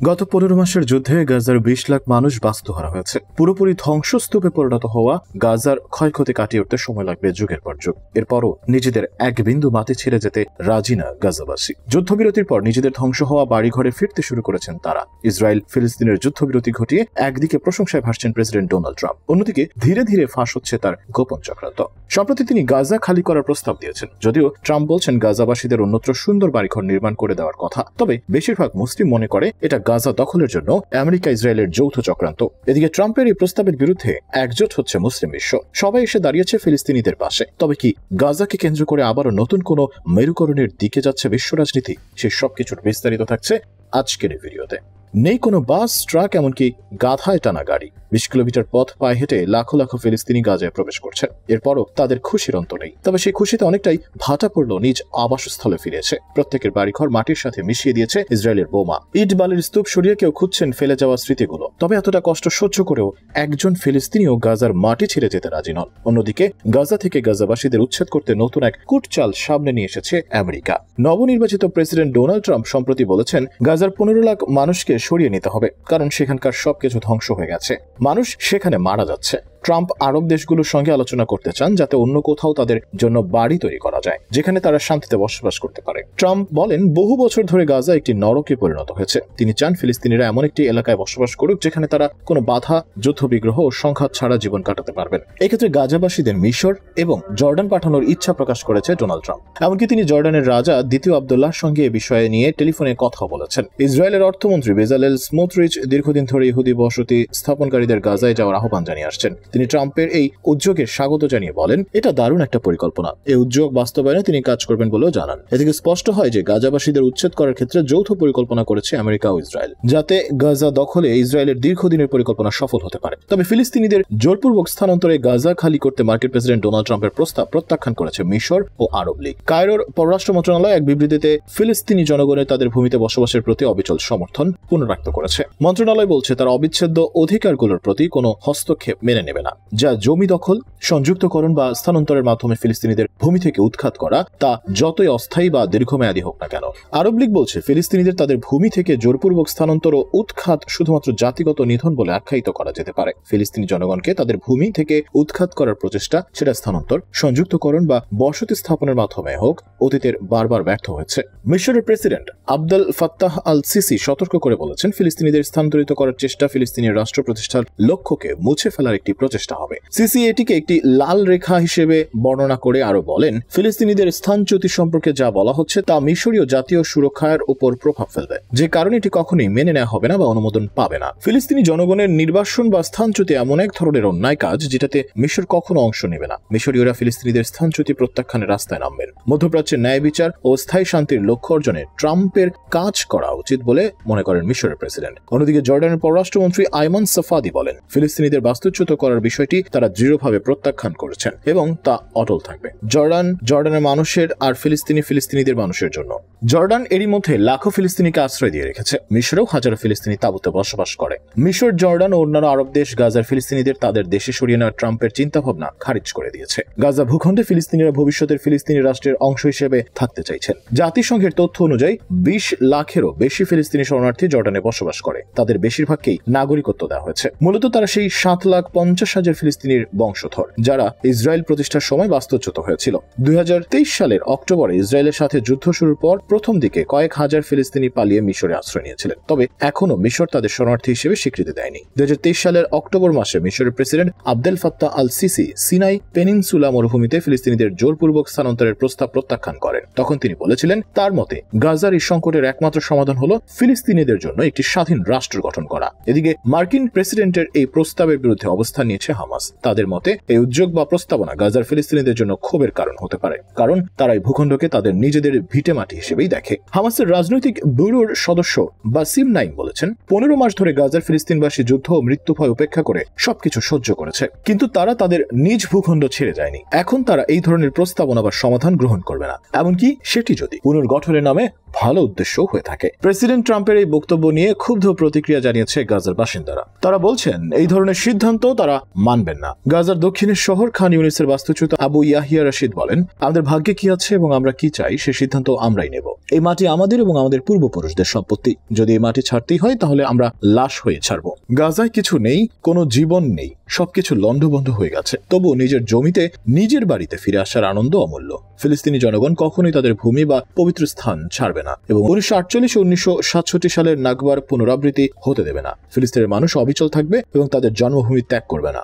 গত 15 মাসের যুদ্ধে গাজার 20 লাখ মানুষ বাস্তুহারা হয়েছে। পুরোপুরি ধ্বংসস্তূপে পরিণত হওয়া গাজার ক্ষয়ক্ষতি কাটিয়ে উঠতে সময় লাগবে যুগের পর যুগ। এরপরও নিজেদের এক বিন্দু মাটি ছেড়ে যেতে রাজি না গাজাবাসী। যুদ্ধবিরতির পর নিজেদের ধ্বংস হওয়া বাড়িঘরে ফিরতে শুরু করেছেন তারা। ইসরায়েল ফিলিস্তিনের যুদ্ধবিরতি ঘটিয়ে একদিকে প্রশংসায় ভাসছেন প্রেসিডেন্ট ডোনাল্ড ট্রাম্প, অন্যদিকে ধীরে ধীরে ফাঁস হচ্ছে তার গোপন চক্রান্ত। সম্প্রতি তিনি গাজা খালি করার প্রস্তাব দিয়েছেন, যদিও ট্রাম্প বলছেন গাজাবাসীদের অন্যত্র সুন্দর বাড়িঘর নির্মাণ করে দেওয়ার কথা। তবে বেশিরভাগ মুসলিম মনে করে এটা গাজা দখলের জন্য আমেরিকা ইসরায়েলের যৌথ চক্রান্ত। এদিকে ট্রাম্পের এই প্রস্তাবের বিরুদ্ধে একজোট হচ্ছে মুসলিম বিশ্ব। সবাই এসে দাঁড়িয়েছে ফিলিস্তিনিদের পাশে। তবে কি গাজাকে কেন্দ্র করে আবারও নতুন কোনো মেরুকরণের দিকে যাচ্ছে বিশ্ব রাজনীতি? সেই সবকিছুর বিস্তারিত থাকছে আজকের এই ভিডিওতে। নেই কোনো বাস, ট্রাক, এমনকি গাধায় টানা গাড়ি। 20 কিলোমিটার পথ পায়ে হেঁটে লাখো লাখো ফিলিস্তিনি গাজায় প্রবেশ করছেন। এরপরও তাদের খুশির অন্ত নেই। তবে সেই খুশিতে অনেকটাই ভাটা পড়ল নিজ আবাসস্থলে ফিরেছে। প্রত্যেকের বাড়িঘর মাটির সাথে মিশিয়ে দিয়েছে ইসরায়েলের বোমা। ইট বালির স্তূপ সরিয়ে কেউ খুঁজছেন ফেলে যাওয়া স্মৃতিগুলো। তবে এতটা কষ্ট সহ্য করেও একজন ফিলিস্তিনিও গাজার মাটি ছেড়ে যেতে রাজি নন। অন্যদিকে গাজা থেকে গাজাবাসীদের উচ্ছেদ করতে নতুন এক কূটচাল সামনে নিয়ে এসেছে আমেরিকা। নবনির্বাচিত প্রেসিডেন্ট ডোনাল্ড ট্রাম্প সম্প্রতি বলেছেন গাজার 15 লাখ মানুষকে সরিয়ে নিতে হবে, কারণ সেখানকার সবকিছু ধ্বংস হয়ে গেছে, মানুষ সেখানে মারা যাচ্ছে। ট্রাম্প আরব দেশগুলোর সঙ্গে আলোচনা করতে চান যাতে অন্য কোথাও তাদের জন্য বাড়ি তৈরি করা যায়, যেখানে তারা শান্তিতে বসবাস করতে পারে। ট্রাম্প বলেন বহু বছর ধরে গাজা একটি নরকে পরিণত হয়েছে। তিনি চান ফিলিস্তিনিরা এমন একটি এলাকায় বসবাস করুক যেখানে তারা কোনো বাধা, যুদ্ধবিগ্রহ ও সংঘাত ছাড়া জীবন কাটাতে পারবেন। এক্ষেত্রে গাজাবাসীদের মিশর এবং জর্ডান পাঠানোর ইচ্ছা প্রকাশ করেছে ডোনাল্ড ট্রাম্প। এমনকি তিনি জর্ডানের রাজা দ্বিতীয় আব্দুল্লাহর সঙ্গে এ বিষয়ে নিয়ে টেলিফোনে কথা বলেছেন। ইসরায়েলের অর্থমন্ত্রী বেজালেল স্মোটরিচ দীর্ঘদিন ধরে ইহুদি বসতি স্থাপনকারীদের গাজায় যাওয়ার আহ্বান জানিয়ে আসছেন। তিনি ট্রাম্পের এই উদ্যোগের স্বাগত জানিয়ে বলেন, এটা দারুণ একটা পরিকল্পনা। এই উদ্যোগ বাস্তবায়নে তিনি কাজ করবেন বলেও জানান। এ থেকে স্পষ্ট হয় যে গাজাবাসীদের উচ্ছেদ করার ক্ষেত্রে যৌথ পরিকল্পনা করেছে আমেরিকা ও ইসরায়েল, যাতে গাজা দখলে ইসরায়েলের দীর্ঘদিনের পরিকল্পনা সফল হতে পারে। তবে ফিলিস্তিনিদের জোরপূর্বক স্থানান্তরে গাজা খালি করতে মার্কিন প্রেসিডেন্ট ডোনাল্ড ট্রাম্পের প্রস্তাব প্রত্যাখ্যান করেছে মিশর ও আরব লীগ। কায়রোর পররাষ্ট্র মন্ত্রণালয় এক বিবৃতিতে ফিলিস্তিনি জনগণের তাদের ভূমিতে বসবাসের প্রতি অবিচল সমর্থন পুনরাক্ত করেছে। মন্ত্রণালয় বলছে তারা অবিচ্ছেদ্য অধিকারগুলোর প্রতি কোনো হস্তক্ষেপ মেনে নেবে না, যা জমি দখল, সংযুক্তকরণ বা স্থানান্তরের মাধ্যমে ফিলিস্তিনিদের ভূমি থেকে উৎখাত করা, তা যতই অস্থায়ী বা দীর্ঘমেয়াদী হোক না কেন। আরব লীগ বলছে ফিলিস্তিনিদের তাদের ভূমি থেকে জোরপূর্বক স্থানান্তর ও উৎখাত শুধুমাত্র জাতিগত নিধন বলে আখ্যায়িত করা যেতে পারে। ফিলিস্তিনি জনগণকে তাদের ভূমি থেকে উৎখাত করার প্রচেষ্টা, সেটা স্থানান্তর, সংযুক্তকরণ বা বসতি স্থাপনের মাধ্যমে হোক, অতীতের বারবার ব্যর্থ হয়েছে। মিশরের president Abdel Fattah al CC সতর্ক করে বলেছেন ফিলিস্তিনিদের স্থানান্তরিত করার চেষ্টা ফিলিস্তিনি রাষ্ট্র প্রতিষ্ঠার লক্ষ্যকে মুছে ফেলার একটি প্রচেষ্টা হবে। সিসি এটিকে একটি লাল রেখা হিসেবে বর্ণনা করে আরো বলেন, ফিলিস্তিনিদের স্থানচ্যুতি সম্পর্কে যা বলা হচ্ছে তা মিশরীয় জাতীয় সুরক্ষার উপর প্রভাব ফেলবে, যে কারণে এটি কখনোই মেনে নেওয়া হবে না বা অনুমোদন পাবে না। ফিলিস্তিনি জনগণের নির্বাসন বা স্থানচ্যুতি এমন এক ধরনের অন্যায় কাজ যেটাতে মিশর কখনো অংশ নেবে না। মিশরীয়রা ফিলিস্তিনিদের স্থানচ্যুতি প্রত্যাখ্যানের রাস্তায় নামবেন। মধ্যপ্রাচ্যের ন্যায় বিচার ও স্থায়ী শান্তির লক্ষ্য অর্জনে ট্রাম্পের কাজ করা উচিত বলে মনে করেন মিশরের প্রেসিডেন্ট। অন্যদিকে জর্ডানের পররাষ্ট্রমন্ত্রী আইমান সাফাদি বলেন, ফিলিস্তিনিদের বাস্তুচ্যুত করার বিষয়টি তারা দৃঢ়ভাবে প্রত্যাখ্যান করেছেন এবং তা অটল থাকবে। জর্ডানের মানুষের আর ফিলিস্তিনিদের মানুষের জন্য। জর্ডান এরই মধ্যে লাখো ফিলিস্তিনিকে আশ্রয় দিয়ে রেখেছে। মিশরেও হাজারো ফিলিস্তিনি তাঁবুতে বসবাস করে। মিশর, জর্ডান ও অন্যান্য আরব দেশ গাজার ফিলিস্তিনিদের তাদের দেশে সরিয়ে নেওয়ার ট্রাম্পের চিন্তাভাবনা খারিজ করে দিয়েছে। গাজা ভূখণ্ডে ফিলিস্তিনিরা ভবিষ্যতের ফিলিস্তিনি রাষ্ট্রের অংশ হিসেবে থাকতে চাইছেন। জাতিসংঘের তথ্য অনুযায়ী 20 লাখেরও বেশি ফিলিস্তিনি শরণার্থী জর্ডানে বসবাস করে। তাদের বেশিরভাগকেই নাগরিকত্ব দেওয়া হয়েছে। মূলত তারা সেই 7,50,000 ফিলিস্তিনির বংশধর যারা ইসরায়েল প্রতিষ্ঠার সময় বাস্তুচ্যুত হয়েছিল। 2023 সালের অক্টোবরে ইসরায়েলের সাথে যুদ্ধ শুরুর পর প্রথম দিকে কয়েক হাজার ফিলিস্তিনি পালিয়ে মিশরে আশ্রয় নিয়েছিলেন। তবে এখনো মিশর তাদের শরণার্থী হিসেবে স্বীকৃতি দেয়নি। 2023 সালের অক্টোবর মাসে মিশরের president Abdel Fattah al CC Sinai peninsula মরুভূমিতে ফিলিস্তিনিদের জোরপূর্বক স্থানান্তরের প্রস্তাব প্রত্যাখ্যান করেন। তখন তিনি বলেছিলেন তার মতে গাজার এই সংকটের একমাত্র সমাধান হলো ফিলিস্তিনিদের জন্য একটি স্বাধীন রাষ্ট্র গঠন করা। এদিকে মার্কিন প্রেসিডেন্টের এই প্রস্তাবের বিরুদ্ধে অবস্থান নিয়েছে হামাস। তাদের মতে এই উদ্যোগ বা প্রস্তাবনা গাজার ফিলিস্তিনিদের জন্য ক্ষোভের কারণ হতে পারে, কারণ তারা এই ভূখণ্ডকে তাদের নিজেদের ভিটেমাটি হিসেবেই দেখে। হামাসের রাজনৈতিক ব্যুরোর সদস্য বাসিম নাইম বলেছেন, 15 মাস ধরে গাজার ফিলিস্তিনবাসী যুদ্ধ ও মৃত্যু ভয় উপেক্ষা করে সবকিছু সহ্য করেছে, কিন্তু তারা তাদের নিজ ভূখণ্ড ছেড়ে যায়নি। এখন তারা এই ধরনের প্রস্তাবনা বা সমাধান গ্রহণ করবে না, এমনকি সেটি যদি পুনর্গঠনের নামে ভালো উদ্দেশ্য হয়ে থাকে। প্রেসিডেন্ট ট্রাম্পের এই বক্তব্য নিয়ে ক্ষুব্ধ প্রতিক্রিয়া জানিয়েছে গাজার বাসিন্দারা। তারা বলছেন এই ধরনের সিদ্ধান্ত তারা মানবেন না। গাজার দক্ষিণের শহর খান ইউনিসের বাস্তুচ্যুত আবু ইয়াহিয়া রশিদ বলেন, আমাদের ভাগ্যে কি আছে এবং আমরা কি চাই সে সিদ্ধান্ত আমরাই নেব। এই মাটি আমাদের এবং আমাদের পূর্বপুরুষদের সম্পত্তি। যদি এই মাটি ছাড়তেই হয় তাহলে আমরা লাশ হয়ে ছাড়বো। গাজায় কিছু নেই, কোনো জীবন নেই, সবকিছু লন্ডভন্ড হয়ে গেছে। তবু নিজের জমিতে নিজের বাড়িতে ফিরে আসার আনন্দ অমূল্য। ফিলিস্তিনি জনগণ কখনোই তাদের ভূমি বা পবিত্র স্থান ছাড়বে না এবং 1948 ও 1967 সালের নাকবার পুনরাবৃত্তি হতে দেবে না। ফিলিস্তিনের মানুষ অবিচল থাকবে এবং তাদের জন্মভূমি ত্যাগ করবে না।